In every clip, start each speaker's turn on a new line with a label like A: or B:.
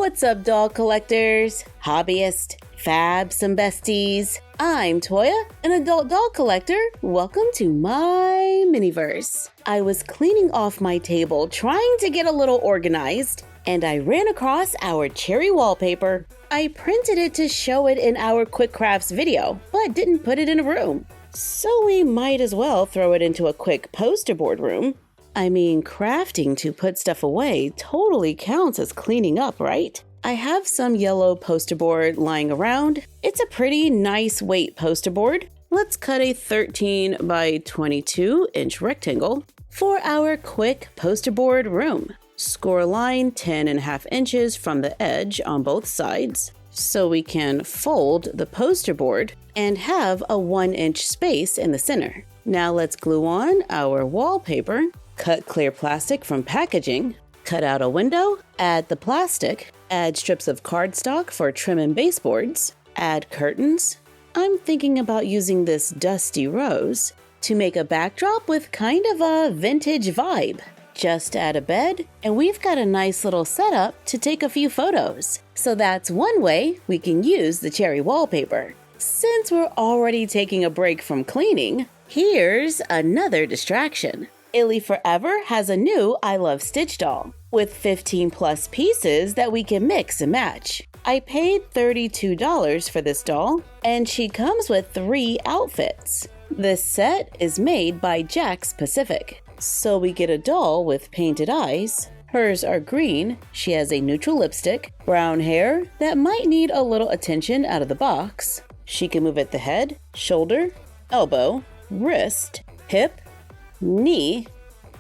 A: What's up, doll collectors, hobbyists, fabs, and besties? I'm Toya, an adult doll collector. Welcome to my miniverse. I was cleaning off my table, trying to get a little organized, and I ran across our cherry wallpaper. I printed it to show it in our quick crafts video, but didn't put it in a room. So we might as well throw it into a quick poster board room. I mean, crafting to put stuff away totally counts as cleaning up, right? I have some yellow poster board lying around. It's a pretty nice weight poster board. Let's cut a 13 by 22 inch rectangle for our quick poster board room. Score a line 10.5 inches from the edge on both sides so we can fold the poster board and have a 1-inch space in the center. Now let's glue on our wallpaper. Cut clear plastic from packaging, cut out a window, add the plastic, add strips of cardstock for trim and baseboards, add curtains. I'm thinking about using this dusty rose to make a backdrop with kind of a vintage vibe. Just add a bed, and we've got a nice little setup to take a few photos. So that's one way we can use the cherry wallpaper. Since we're already taking a break from cleaning, here's another distraction. Ily4Ever has a new I Love Stitch doll with 15 plus pieces that we can mix and match. I paid $32 for this doll, and she comes with 3 outfits. This set is made by Jack's Pacific, so we get a doll with painted eyes. Hers are green, she has a neutral lipstick, brown hair that might need a little attention out of the box. She can move at the head, shoulder, elbow, wrist, hip, knee,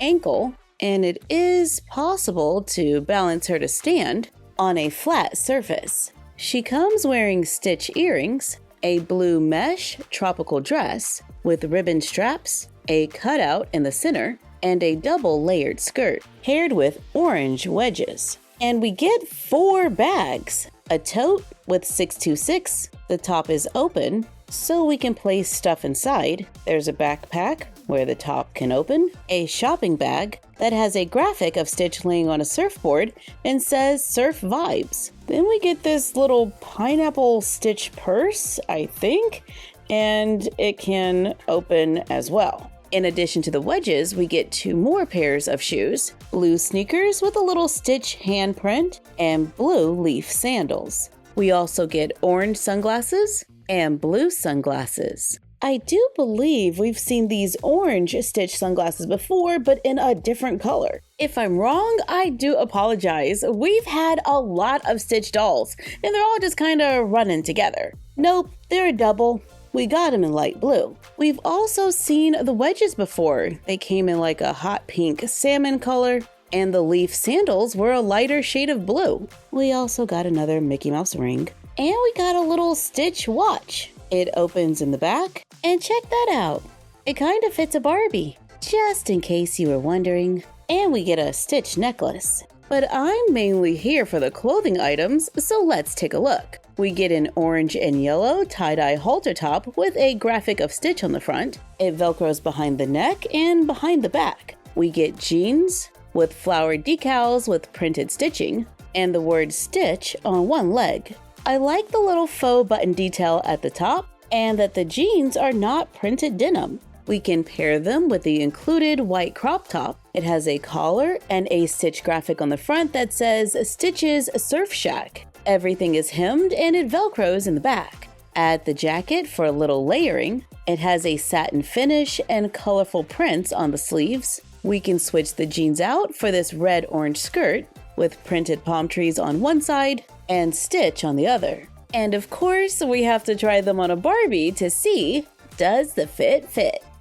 A: ankle, and it is possible to balance her to stand on a flat surface. She comes wearing stitch earrings, a blue mesh tropical dress with ribbon straps, a cutout in the center, and a double layered skirt paired with orange wedges. And we get 4 bags, a tote with 626, the top is open so we can place stuff inside. There's a backpack where the top can open, a shopping bag that has a graphic of Stitch laying on a surfboard and says Surf Vibes. Then we get this little pineapple Stitch purse, I think, and it can open as well. In addition to the wedges, we get 2 more pairs of shoes, blue sneakers with a little Stitch handprint, and blue leaf sandals. We also get orange sunglasses and blue sunglasses. I do believe we've seen these orange Stitch sunglasses before, but in a different color. If I'm wrong, I do apologize. We've had a lot of Stitch dolls, and they're all just kind of running together. Nope, they're a double. We got them in light blue. We've also seen the wedges before. They came in like a hot pink salmon color, and the leaf sandals were a lighter shade of blue. We also got another Mickey Mouse ring, and we got a little Stitch watch. It opens in the back, and check that out. It kind of fits a Barbie, just in case you were wondering. And we get a Stitch necklace. But I'm mainly here for the clothing items, so let's take a look. We get an orange and yellow tie-dye halter top with a graphic of Stitch on the front. It velcros behind the neck and behind the back. We get jeans with flowered decals with printed stitching, and the word Stitch on one leg. I like the little faux button detail at the top and that the jeans are not printed denim. We can pair them with the included white crop top. It has a collar and a Stitch graphic on the front that says Stitch's Surf Shack. Everything is hemmed and it velcros in the back. Add the jacket for a little layering. It has a satin finish and colorful prints on the sleeves. We can switch the jeans out for this red-orange skirt with printed palm trees on one side and Stitch on the other. And of course, we have to try them on a Barbie to see, does the fit?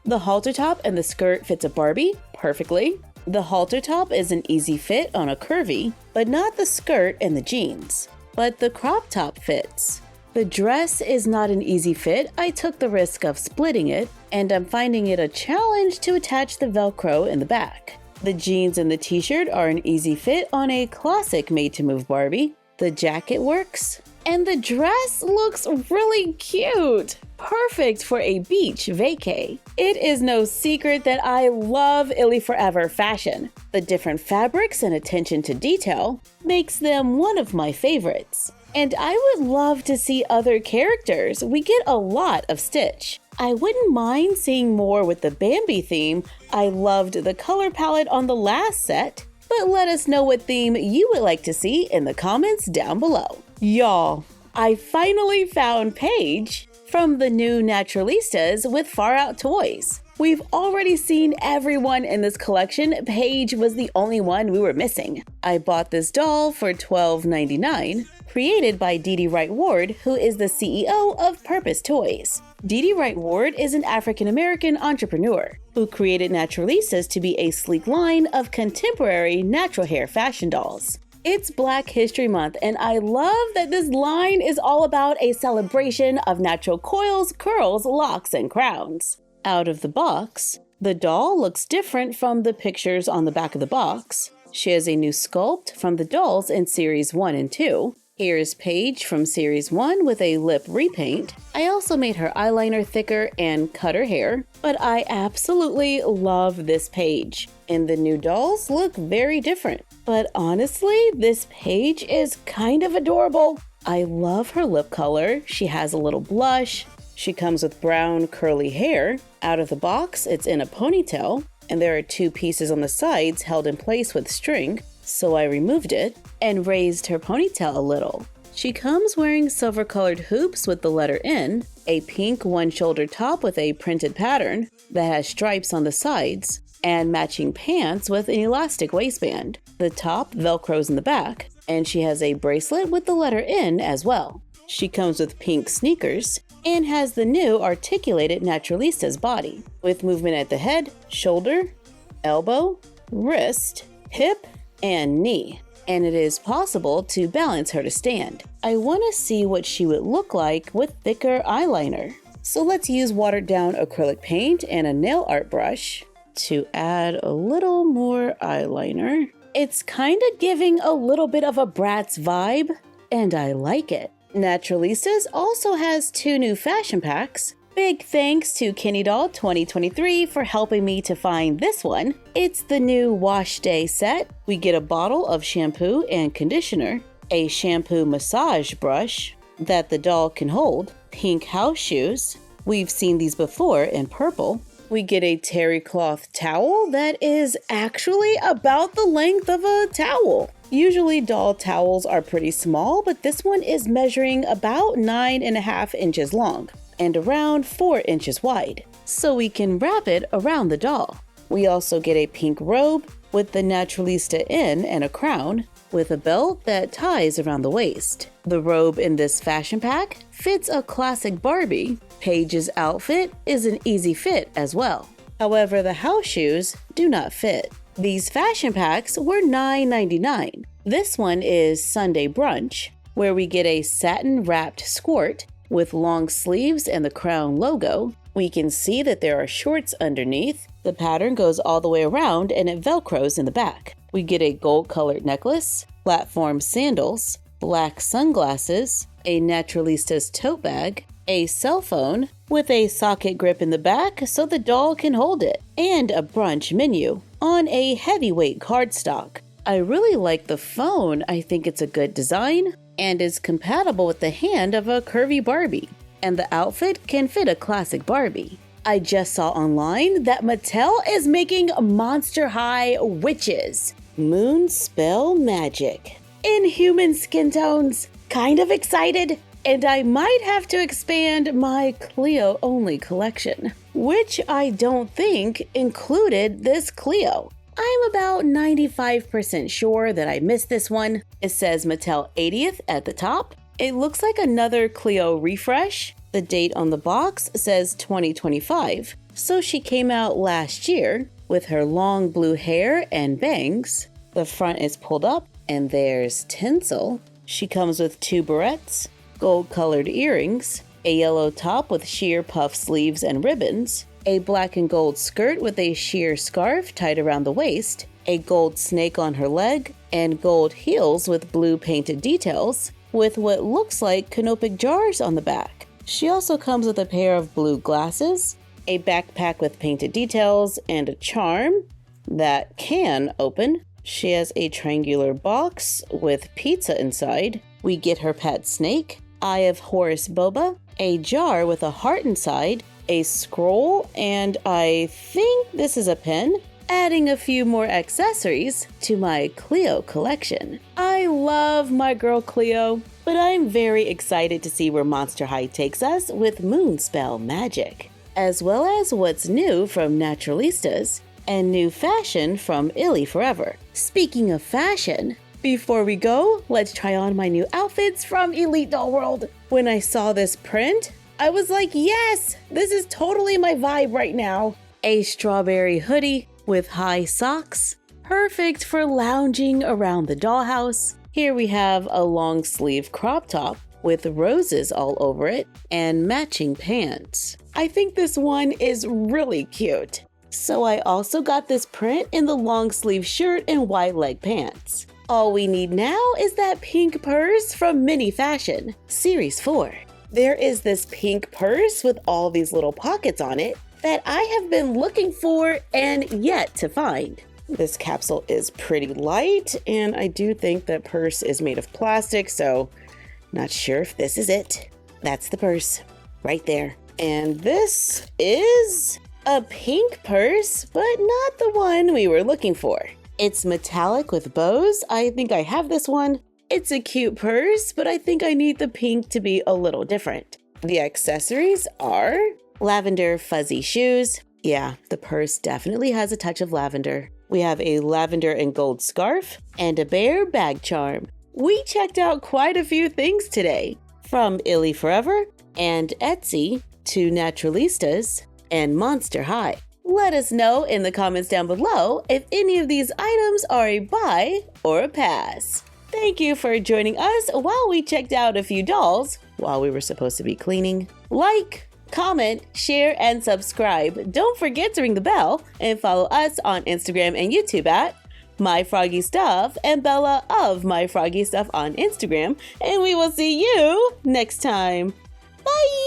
A: The halter top and the skirt fits a Barbie perfectly. The halter top is an easy fit on a curvy, but not the skirt and the jeans. But the crop top fits. The dress is not an easy fit. I took the risk of splitting it, and I'm finding it a challenge to attach the Velcro in the back. The jeans and the t-shirt are an easy fit on a classic made-to-move Barbie. The jacket works. And the dress looks really cute. Perfect for a beach vacay. It is no secret that I love Ily4Ever fashion. The different fabrics and attention to detail makes them one of my favorites. And I would love to see other characters. We get a lot of Stitch. I wouldn't mind seeing more with the Bambi theme. I loved the color palette on the last set. But let us know what theme you would like to see in the comments down below. Y'all, I finally found Paige from the new Naturalistas with Far Out Toys. We've already seen everyone in this collection. Paige was the only one we were missing. I bought this doll for $12.99, created by Dee Wright Ward, who is the CEO of Purpose Toys. Dee Wright Ward is an African-American entrepreneur who created Naturalistas to be a sleek line of contemporary natural hair fashion dolls. It's Black History Month, and I love that this line is all about a celebration of natural coils, curls, locks, and crowns. Out of the box, the doll looks different from the pictures on the back of the box. She has a new sculpt from the dolls in Series 1 and 2. Here is Paige from Series 1 with a lip repaint. I also made her eyeliner thicker and cut her hair, but I absolutely love this Paige. And the new dolls look very different. But honestly, this Paige is kind of adorable. I love her lip color. She has a little blush. She comes with brown curly hair. Out of the box, it's in a ponytail, and there are 2 pieces on the sides held in place with string. So I removed it and raised her ponytail a little. She comes wearing silver-colored hoops with the letter N, a pink one-shoulder top with a printed pattern that has stripes on the sides, and matching pants with an elastic waistband. The top velcros in the back, and she has a bracelet with the letter N as well. She comes with pink sneakers and has the new articulated Naturalistas body, with movement at the head, shoulder, elbow, wrist, hip, and knee. And it is possible to balance her to stand. I want to see what she would look like with thicker eyeliner. So let's use watered down acrylic paint and a nail art brush to add a little more eyeliner. It's kind of giving a little bit of a Bratz vibe, and I like it. Naturalistas also has 2 new fashion packs. Big thanks to Kenny Doll 2023 for helping me to find this one. It's the new Wash Day set. We get a bottle of shampoo and conditioner, a shampoo massage brush that the doll can hold, pink house shoes. We've seen these before in purple. We get a terry cloth towel that is actually about the length of a towel. Usually doll towels are pretty small, but this one is measuring about 9.5 inches long and around 4 inches wide, so we can wrap it around the doll. We also get a pink robe with the Naturalista N and a crown, with a belt that ties around the waist. The robe in this fashion pack fits a classic Barbie. Paige's outfit is an easy fit as well. However, the house shoes do not fit. These fashion packs were $9.99. This one is Sunday Brunch, where we get a satin wrapped skirt with long sleeves and the crown logo. We can see that there are shorts underneath. The pattern goes all the way around and it velcros in the back. We get a gold-colored necklace, platform sandals, black sunglasses, a Naturalistas tote bag, a cell phone with a socket grip in the back so the doll can hold it, and a brunch menu on a heavyweight cardstock. I really like the phone. I think it's a good design and is compatible with the hand of a curvy Barbie, and the outfit can fit a classic Barbie. I just saw online that Mattel is making Monster High witches. Moon spell magic in human skin tones. Kind of excited, and I might have to expand my Cleo only collection, which I don't think included this Cleo. I'm about 95% sure that I missed this one. It says Mattel 80th at the top. It looks like another Cleo refresh. The date on the box says 2025, so she came out last year with her long blue hair and bangs. The front is pulled up and there's tinsel. She comes with 2 barrettes, gold-colored earrings, a yellow top with sheer puff sleeves and ribbons, a black and gold skirt with a sheer scarf tied around the waist, a gold snake on her leg, and gold heels with blue painted details. with what looks like canopic jars on the back. She also comes with a pair of blue glasses, a backpack with painted details, and a charm that can open. She has a triangular box with pizza inside. We get her pet snake, Eye of Horus Boba, a jar with a heart inside, a scroll, and I think this is a pen, adding a few more accessories to my Cleo collection. I love my girl Cleo, but I'm very excited to see where Monster High takes us with Moonspell magic, as well as what's new from Naturalistas and new fashion from Illy4Ever. Speaking of fashion, before we go, let's try on my new outfits from Elite Doll World. When I saw this print, I was like, yes, this is totally my vibe right now. A strawberry hoodie with high socks, perfect for lounging around the dollhouse. Here we have a long sleeve crop top with roses all over it and matching pants. I think this one is really cute. So I also got this print in the long sleeve shirt and wide leg pants. All we need now is that pink purse from Mini Fashion, Series 4. There is this pink purse with all these little pockets on it that I have been looking for and yet to find. This capsule is pretty light, and I do think that purse is made of plastic, so not sure if this is it. That's the purse right there. And this is a pink purse, but not the one we were looking for. It's metallic with bows. I think I have this one. It's a cute purse, but I think I need the pink to be a little different. The accessories are lavender fuzzy shoes. Yeah, the purse definitely has a touch of lavender. We have a lavender and gold scarf and a bear bag charm. We checked out quite a few things today, from Illy4Ever and Etsy to Naturalistas and Monster High. Let us know in the comments down below if any of these items are a buy or a pass. Thank you for joining us while we checked out a few dolls while we were supposed to be cleaning. Like, comment, share, and subscribe. Don't forget to ring the bell and follow us on Instagram and YouTube at MyFroggyStuff and Bella of MyFroggyStuff on Instagram. And we will see you next time. Bye!